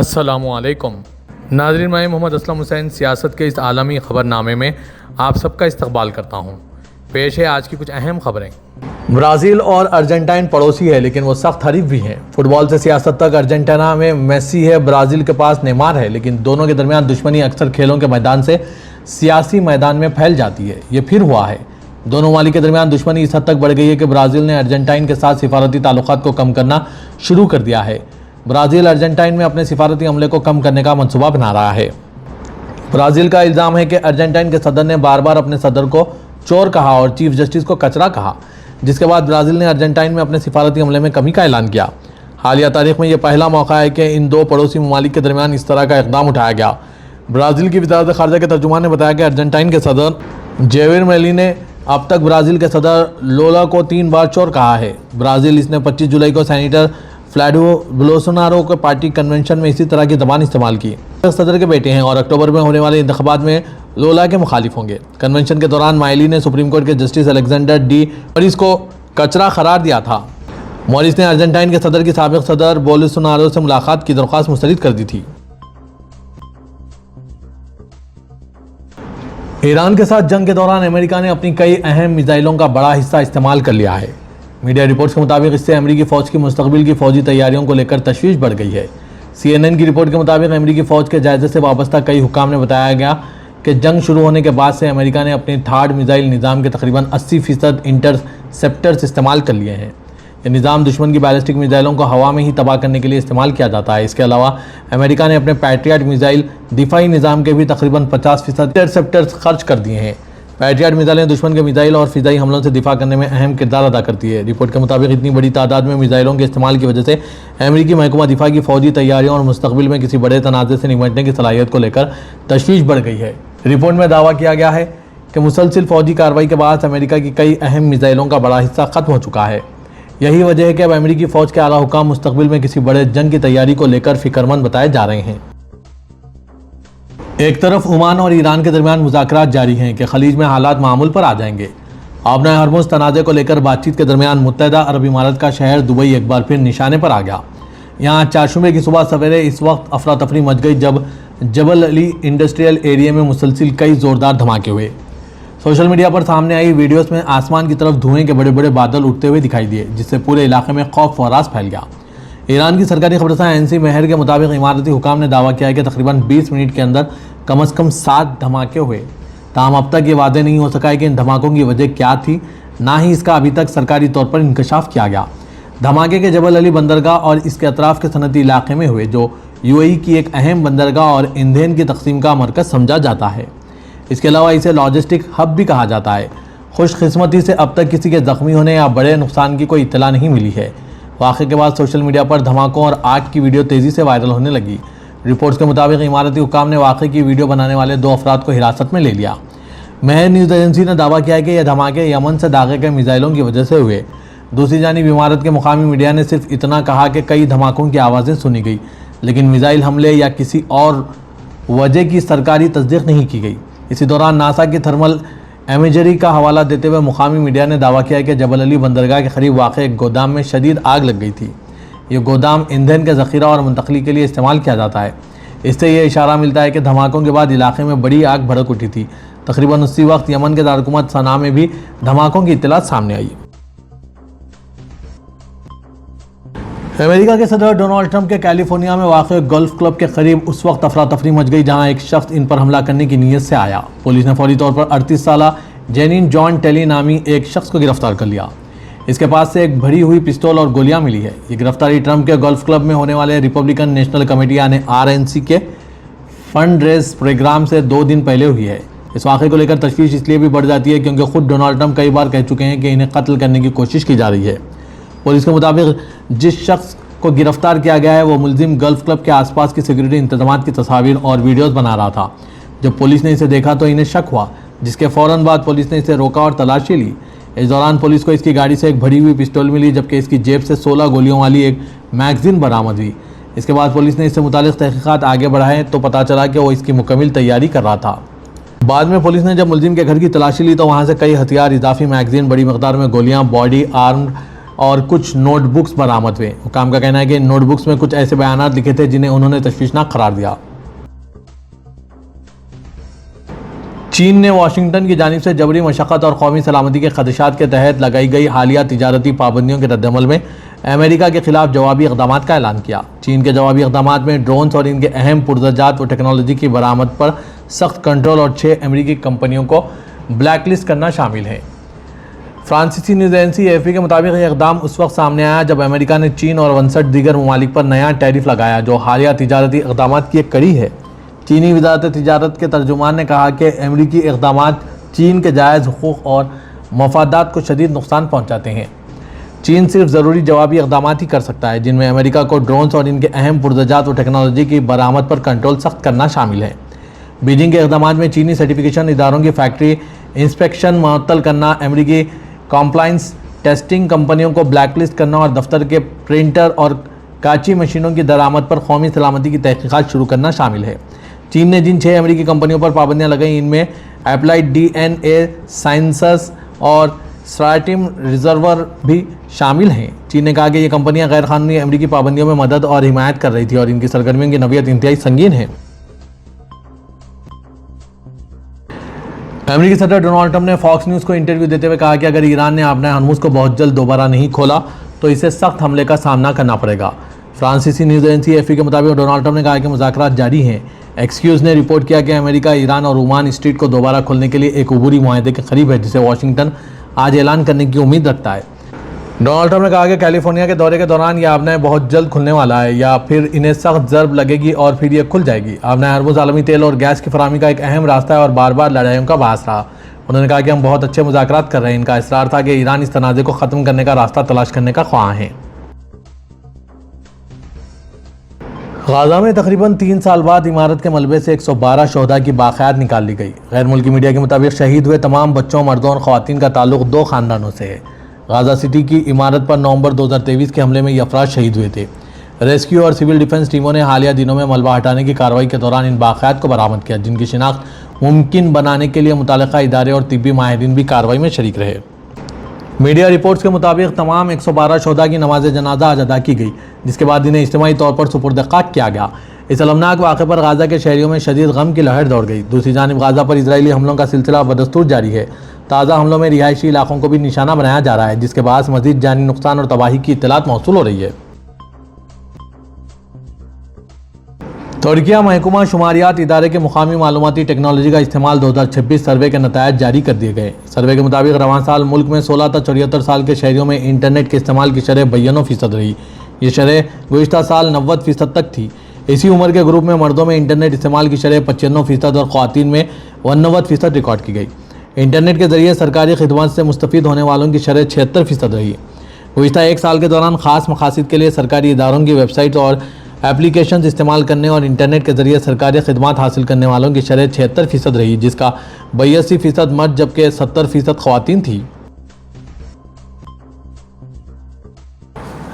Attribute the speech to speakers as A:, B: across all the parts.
A: अस्सलामुअलैकुम नाज़रीन, मैं मोहम्मद असलम हुसैन सियासत के इस आलमी ख़बरनामे में आप सबका इस्तकबाल करता हूँ। पेश है आज की कुछ अहम खबरें। ब्राज़ील और अर्जेंटाइन पड़ोसी है, लेकिन वो सख्त हरीफ भी हैं। फुटबॉल से सियासत तक अर्जेंटीना में मेसी है, ब्राज़ील के पास नेमार है, लेकिन दोनों के दरमियान दुश्मनी अक्सर खेलों के मैदान से सियासी मैदान में फैल जाती है। ये फिर हुआ है। दोनों ममालिक के दरमियान दुश्मनी इस हद तक बढ़ गई है कि ब्राज़ील ने अर्जेंटाइन के साथ सिफारती ताल्लुकात को कम करना शुरू कर दिया है। ब्राज़ील अर्जेंटाइन में अपने सिफारती हमले को कम करने का मंसूबा बना रहा है। ब्राज़ील का इल्ज़ाम है कि अर्जेंटाइन के सदर ने बार बार अपने सदर को चोर कहा और चीफ जस्टिस को कचरा कहा, जिसके बाद ब्राज़ील ने अर्जेंटाइन में अपने सिफारती हमले में कमी का ऐलान किया। हालिया तारीख में यह पहला मौका है कि इन दो पड़ोसी ममालिक के दरमियान इस तरह का इक़दाम उठाया गया। ब्राज़ील की वज़ारत ख़ारिजा के तर्जुमान ने बताया कि अर्जेंटाइन के सदर जेविर मिलेई ने अब तक ब्राज़ील के सदर लूला को 3 बार चोर कहा है। ब्राज़ील इसने 25 जुलाई को सेनेटर फ्लैवियो बोल्सोनारो के पार्टी कन्वेंशन में इसी तरह की ज़बान इस्तेमाल की। सदर के बेटे हैं और अक्टूबर में होने वाले इंतखाबात में लूला के मुखालिफ होंगे। कन्वेंशन के दौरान मिलेई ने सुप्रीम कोर्ट के जस्टिस अलेक्जेंडर डी मॉरिस को कचरा करार दिया था। मॉरिस ने अर्जेंटाइन के सदर की साबिक सदर बोल्सोनारो से मुलाकात की दरख्वास्त मुस्तरद कर दी थी। ईरान के साथ जंग के दौरान अमेरिका ने अपनी कई अहम मिसाइलों का बड़ा हिस्सा इस्तेमाल कर लिया है। मीडिया रिपोर्ट्स के मुताबिक इससे अमेरिकी फ़ौज की मुस्तकबिल की फ़ौजी तैयारियों को लेकर तशवीश बढ़ गई है। CNN की रिपोर्ट के मुताबिक अमेरिकी फ़ौज के जायजे से वाबस्ता कई हुक्काम ने बताया गया कि जंग शुरू होने के बाद से अमेरिका ने अपने थार्ड मिसाइल निज़ाम के तकरीबन 80% इंटरसेप्टर्स इस्तेमाल कर लिए हैं। ये निज़ाम दुश्मन की बैलिस्टिक मिसाइलों को हवा में ही तबाह करने के लिए इस्तेमाल किया जाता है। इसके अलावा अमेरिका ने अपने पैट्रियट मिसाइल दिफाई निज़ाम के भी तकरीबन 50% इंटरसेप्टर्स खर्च कर दिए हैं। पैट्रियट मिसाइलें दुश्मन के मिसाइल और फ़िज़ाई हमलों से दिफा करने में अहम किरदार अदा करती है। रिपोर्ट के मुताबिक इतनी बड़ी तादाद में मिसाइलों के इस्तेमाल की वजह से अमेरिकी महकमा दिफा की फ़ौजी तैयारियों और मुस्तकबिल में किसी बड़े तनाज़े से निपटने की सलाहियत को लेकर तशवीश बढ़ गई है। रिपोर्ट में दावा किया गया है कि मुसलसिल फ़ौजी कार्रवाई के बाद अमेरिका की कई अहम मिसाइलों का बड़ा हिस्सा ख़त्म हो चुका है। यही वजह है कि अब अमेरिकी फ़ौज के आला हुकाम मुस्तकबिल में किसी बड़े जंग की तैयारी को लेकर फ़िक्रमंद बताए जा रहे हैं। एक तरफ ओमान और ईरान के दरमियान मुज़ाकरात जारी हैं कि खलीज में हालात मामूल पर आ जाएंगे। आबना हरमुज़ तनाज़े को लेकर बातचीत के दरमियान मुत्तहिदा अरब इमारात का शहर दुबई एक बार फिर निशाने पर आ गया। यहाँ चारशंबे की सुबह सवेरे इस वक्त अफरा तफरी मच गई जब जबल अली इंडस्ट्रियल एरिया में मुसलसिल कई ज़ोरदार धमाके हुए। सोशल मीडिया पर सामने आई वीडियोस में आसमान की तरफ धुएं के बड़े बड़े बादल उठते हुए दिखाई दिए, जिससे पूरे इलाके में खौफ व हरास फैल गया। ईरान की सरकारी खबरसां NC मेहर के मुताबिक इमारती हुकाम ने दावा किया है कि तकरीबन 20 मिनट के अंदर कम से कम 7 धमाके हुए। ताहम अब तक ये वादे नहीं हो सका है कि इन धमाकों की वजह क्या थी, ना ही इसका अभी तक सरकारी तौर पर इंकशाफ किया गया। धमाके के जबल अली बंदरगाह और इसके अतराफ़ के सनती इलाके में हुए, जो UAE की एक अहम बंदरगाह और ईंधन की तकसीम का मरकज़ समझा जाता है। इसके अलावा इसे लॉजिस्टिक हब भी कहा जाता है। खुशकिस्मती से अब तक किसी के ज़ख्मी होने या बड़े नुकसान की कोई इत्तला नहीं मिली है। वाक़े के बाद सोशल मीडिया पर धमाकों और आग की वीडियो तेज़ी से वायरल होने लगी। रिपोर्ट्स के मुताबिक इमारती हुकाम ने वाक़े की वीडियो बनाने वाले 2 अफराद को हिरासत में ले लिया। मेहर न्यूज़ एजेंसी ने दावा किया है कि यह धमाके यमन से दागे गए मिसाइलों की वजह से हुए। दूसरी जानिब इमारत के मुकामी मीडिया ने सिर्फ इतना कहा कि कई धमाकों की आवाज़ें सुनी गई, लेकिन मिसाइल हमले या किसी और वजह की सरकारी तस्दीक नहीं की गई। इसी दौरान नासा की थर्मल इमेजरी का हवाला देते हुए मुकामी मीडिया ने दावा किया कि जबल अली बंदरगाह के करीब वाक़े एक गोदाम में शदीद आग लग गई थी। ये गोदाम ईंधन के ज़ख़ीरा और मुंतकली के लिए इस्तेमाल किया जाता है। इससे ये इशारा मिलता है कि धमाकों के बाद इलाके में बड़ी आग भड़क उठी थी। तकरीबन उसी वक्त यमन के दारकूमत सना में भी धमाकों की इत्तलात सामने आई। अमेरिका के सदर डोनाल्ड ट्रंप के कैलिफोर्निया में वाक़ गोल्फ क्लब के करीब उस वक्त अफरा तफरी मच गई जहां एक शख्स इन पर हमला करने की नीयत से आया। पुलिस ने फौरी तौर पर 38 साला जेनिन जॉन टेली नामी एक शख्स को गिरफ्तार कर लिया। इसके पास से एक भरी हुई पिस्तौल और गोलियां मिली है। ये गिरफ्तारी ट्रंप के गोल्फ क्लब में होने वाले रिपब्लिकन नेशनल कमेटी यानी RNC के फंड रेज प्रोग्राम से 2 दिन पहले हुई है। इस वाक़े को लेकर तशवीश इसलिए भी बढ़ जाती है क्योंकि खुद डोनाल्ड ट्रंप कई बार कह चुके हैं कि इन्हें कत्ल करने की कोशिश की जा रही है। पुलिस के मुताबिक जिस शख्स को गिरफ्तार किया गया है वो मुलजिम गोल्फ क्लब के आसपास की सिक्योरिटी इंतजाम की तस्वीर और वीडियोस बना रहा था। जब पुलिस ने इसे देखा तो इन्हें शक हुआ, जिसके फ़ौरन बाद पुलिस ने इसे रोका और तलाशी ली। इस दौरान पुलिस को इसकी गाड़ी से एक भरी हुई पिस्तौल मिली, जबकि इसकी जेब से 16 गोलियों वाली एक मैगज़ीन बरामद हुई। इसके बाद पुलिस ने इससे मुतालिक तहकीकात आगे बढ़ाए तो पता चला कि वो इसकी मुकम्मल तैयारी कर रहा था। बाद में पुलिस ने जब मुलजिम के घर की तलाशी ली तो वहाँ से कई हथियार, इजाफी मैगज़ीन, बड़ी मकदार में गोलियाँ, बॉडी आर्म्ड और कुछ नोटबुक्स बरामद हुए। हुकाम का कहना है कि इन नोटबुक्स में कुछ ऐसे बयानात लिखे थे जिन्हें उन्होंने तशवीशनाक करार दिया। चीन ने वाशिंगटन की जानिब से जबरी मशक्क़त और कौमी सलामती के खदशात के तहत लगाई गई हालिया तिजारती पाबंदियों के रद्दअमल में अमेरिका के खिलाफ जवाबी इक़दाम का ऐलान किया। चीन के जवाबी इक़दाम में ड्रोन्स और इनके अहम पुरज़ात व टेक्नोलॉजी की बरामद पर सख्त कंट्रोल और 6 अमेरिकी कंपनियों को ब्लैकलिस्ट करना शामिल है। फ्रांसीसी न्यूज़ एजेंसी AFP के मुताबिक यह इक़दाम उस वक्त सामने आया जब अमेरिका ने चीन और 59 दीगर ममालिक पर नया टैरिफ लगाया, जो हालिया तिजारती इक़दाम की एक कड़ी है। चीनी वज़ारत तिजारत के तर्जुमान ने कहा कि अमेरिकी इक़दाम चीन के जायज़ हुकूक़ और मफादात को शदीद नुकसान पहुँचाते हैं। चीन सिर्फ ज़रूरी जवाबी इक़दाम ही कर सकता है, जिनमें अमेरिका को ड्रोन्स और इनके अहम पुरज़ात व टेक्नोलॉजी की बरामद पर कंट्रोल सख्त करना शामिल है। बीजिंग के इक़दाम में चीनी सर्टिफिकेशन इदारों की फैक्ट्री इंस्पेक्शन मुअत्तल करना, अमेरिकी कॉम्प्लाइंस टेस्टिंग कंपनियों को ब्लैकलिस्ट करना और दफ्तर के प्रिंटर और कांची मशीनों की दरामद पर कौमी सलामती की तहकीकात शुरू करना शामिल है। चीन ने जिन 6 अमेरिकी कंपनियों पर पाबंदियां लगाई, इनमें एप्लाइड DNA साइंसेस और स्ट्राटिम रिजर्वर भी शामिल हैं। चीन ने कहा कि ये कंपनियां गैर कानूनी अमेरिकी पाबंदियों में मदद और हिमायत कर रही थी और इनकी सरगर्मियों की नवीयत इंतहाई संगीन है। अमेरिकी सदर डोनाल्ड ट्रंप ने फॉक्स न्यूज़ को इंटरव्यू देते हुए कहा कि अगर ईरान ने अपना हरमुज़ को बहुत जल्द दोबारा नहीं खोला तो इसे सख्त हमले का सामना करना पड़ेगा। फ्रांसीसी न्यूज़ एजेंसी AFP के मुताबिक डोनाल्ड ट्रंप ने कहा कि मुज़ाकरात जारी हैं। एक्सक्यूज़ ने रिपोर्ट किया कि अमेरिका ईरान और ओमान स्ट्रीट को दोबारा खोलने के लिए एक अबूरी मुआहदे के करीब है, जिसे वाशिंगटन आज ऐलान करने की उम्मीद रखता है। डोनाल्ड ट्रंप ने कहा कि कैलिफोर्निया के दौरे के दौरान यह आबनाए बहुत जल्द खुलने वाला है या फिर इन्हें सख्त ज़रब लगेगी और फिर यह खुल जाएगी। आबनाए हरमुज़ आलमी तेल और गैस की फराहमी का एक अहम रास्ता है और बार बार लड़ाइयों का बास रहा। उन्होंने कहा कि हम बहुत अच्छे मुज़ाकरात कर रहे हैं। इनका इसरार था कि ईरान इस तनाज़े को ख़त्म करने का रास्ता तलाश करने का ख्वाह है। गाज़ा में तकरीबन 3 साल बाद इमारत के मलबे से 112 शहदा की बाक़यात निकाल ली गई। गैर मुल्की मीडिया के मुताबिक शहीद हुए तमाम बच्चों, मर्दों और ख़वातीन का ताल्लुक़ 2 ख़ानदानों से है। गाज़ा सिटी की इमारत पर नवंबर 2023 के हमले में ये अफराद शहीद हुए थे। रेस्क्यू और सिविल डिफेंस टीमों ने हालिया दिनों में मलबा हटाने की कार्रवाई के दौरान इन बाक़यात को बरामद किया, जिनकी शिनाख्त मुमकिन बनाने के लिए मुतल्लिक़ा इदारे और तिब्बी माहिरीन भी कार्रवाई में शरीक रहे। मीडिया रिपोर्ट्स के मुताबिक तमाम 112 शहदा की नमाज जनाजा आज अदा की गई, जिसके बाद इन्हें इज्तिमाई तौर पर सुपुर्द खाक किया गया। इस अलमनाक वाक़े पर गाज़ा के शहरियों में शदीद गम की लहर दौड़ गई। दूसरी जानिब गाज़ा पर इजरायली हमलों का सिलसिला बदस्तूर जारी है। ताज़ा हमलों में रिहायशी इलाकों को भी निशाना बनाया जा रहा है, जिसके बाद मज़ीद जानी नुकसान और तबाही की इत्तलात मौसूल हो रही है। तुर्किया महकमा शुमारियात इदारे के मुकामी मालूमाती टेक्नोलॉजी का इस्तेमाल 2026 सर्वे के नतायज जारी कर दिए गए। सर्वे के मुताबिक रवां साल मुल्क में 16 से 74 साल के शहरियों में इंटरनेट के इस्तेमाल की शरह 92% रही। ये शरह गुज़िश्ता साल 90% तक थी। इसी उम्र के ग्रुप में मर्दों में इंटरनेट इस्तेमाल की शरह 95% और ख़वातीन में 89% रिकॉर्ड की गई। इंटरनेट के ज़रिए सरकारी खिदमत से मुस्तफ़ीद होने वालों की शरह 76% रही। गुज़िश्ता 1 साल के दौरान ख़ास मकासद के लिए सरकारी इदारों की वेबसाइट और एप्लीकेशंस इस्तेमाल करने और इंटरनेट के ज़रिए सरकारी खिदमत हासिल करने वालों की शरह 76% रही, जिसका 82% मर्द जबकि 70% ख़वातीन थी।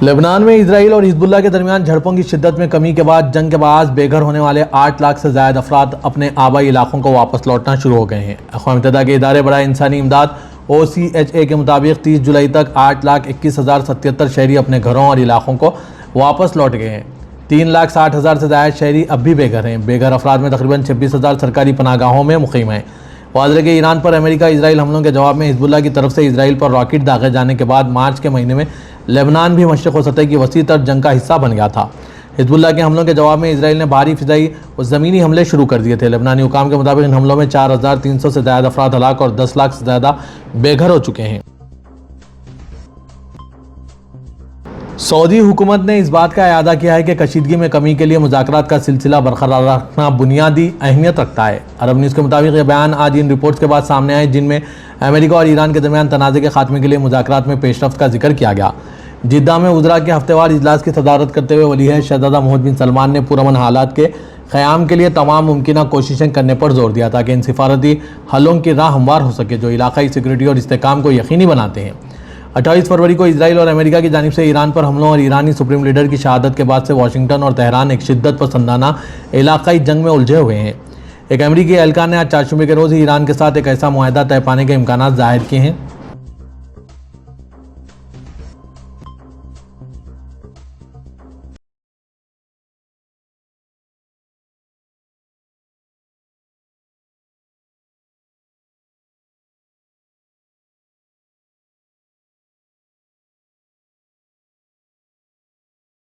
A: लेबनान में इजराइल और हिजबुल्लाह के दरमियान झड़पों की शिद्दत में कमी के बाद जंग के बायस बेघर होने वाले 8 लाख से ज़ायद अफराद अपने आबाई इलाकों को वापस लौटना शुरू हो गए हैं। अक़वाम मुत्तहिदा के इदारे बराए इंसानी इमदाद OCHA के मुताबिक 30 जुलाई तक 8,21,077 शहरी अपने घरों और इलाकों को वापस लौट गए हैं। 3,60,000 से ज़ायद शहरी अब भी बेघर हैं। बेघर अफराद में तकरीबन 26,000 सरकारी पनागाहों में मुक़ीम हैं। वाज़ेह के ईरान पर अमेरिका इजराइल हमलों के जवाब में हिजबुल्लाह की तरफ से इजराइल पर रॉकेट दागे जाने के बाद मार्च के महीने में लेबनान भी मशरिक़ व सतह की वसी तर जंग का हिस्सा बन गया था। हिजबुल्लाह के हमलों के जवाब में इजराइल ने भारी फ़िज़ाई और ज़मीनी हमले शुरू कर दिए थे। लेबनानी हुकाम के मुताबिक इन हमलों में 4,300 से ज़्यादा अफराद हलाक और 10 लाख से ज़्यादा बेघर हो चुके हैं। सऊदी हुकूमत ने इस बात का इरादा किया है कि कशीदगी में कमी के लिए मुज़ाकरात का सिलसिला बरकरार रखना बुनियादी अहमियत रखता है। अरब न्यूज़ के मुताबिक यह बयान आज इन रिपोर्ट्स के बाद सामने आए, जिनमें अमेरिका और ईरान के दरमियान तनाज़े के खात्मे के लिए मुज़ाकरात में पेशरफ्त का जिक्र किया गया। जिद्दा में उज़रा के हफ्तेवार इजलास की सदारत करते हुए वलीअहद शहज़ादा मोहम्मद बिन सलमान ने पुरअमन हालात के क़याम के लिए तमाम मुमकिन कोशिशें करने पर जोर दिया, ताकि इन सिफारती हलों की राह हमवार हो सके जो इलाक़ाई सिक्योरिटी और इस्तेहकाम को यकीनी बनाते हैं। 28 फरवरी को इजराइल और अमेरिका की जानिब से ईरान पर हमलों और ईरानी सुप्रीम लीडर की शहादत के बाद से वाशिंगटन और तेहरान एक शिद्दत पसंदाना इलाक़ाई जंग में उलझे हुए हैं। एक अमेरिकी एहलकार ने आज चारशंबे के रोज़ ही ईरान के साथ एक ऐसा मुआहदा तय पाने के इम्कानात ज़ाहिर किए हैं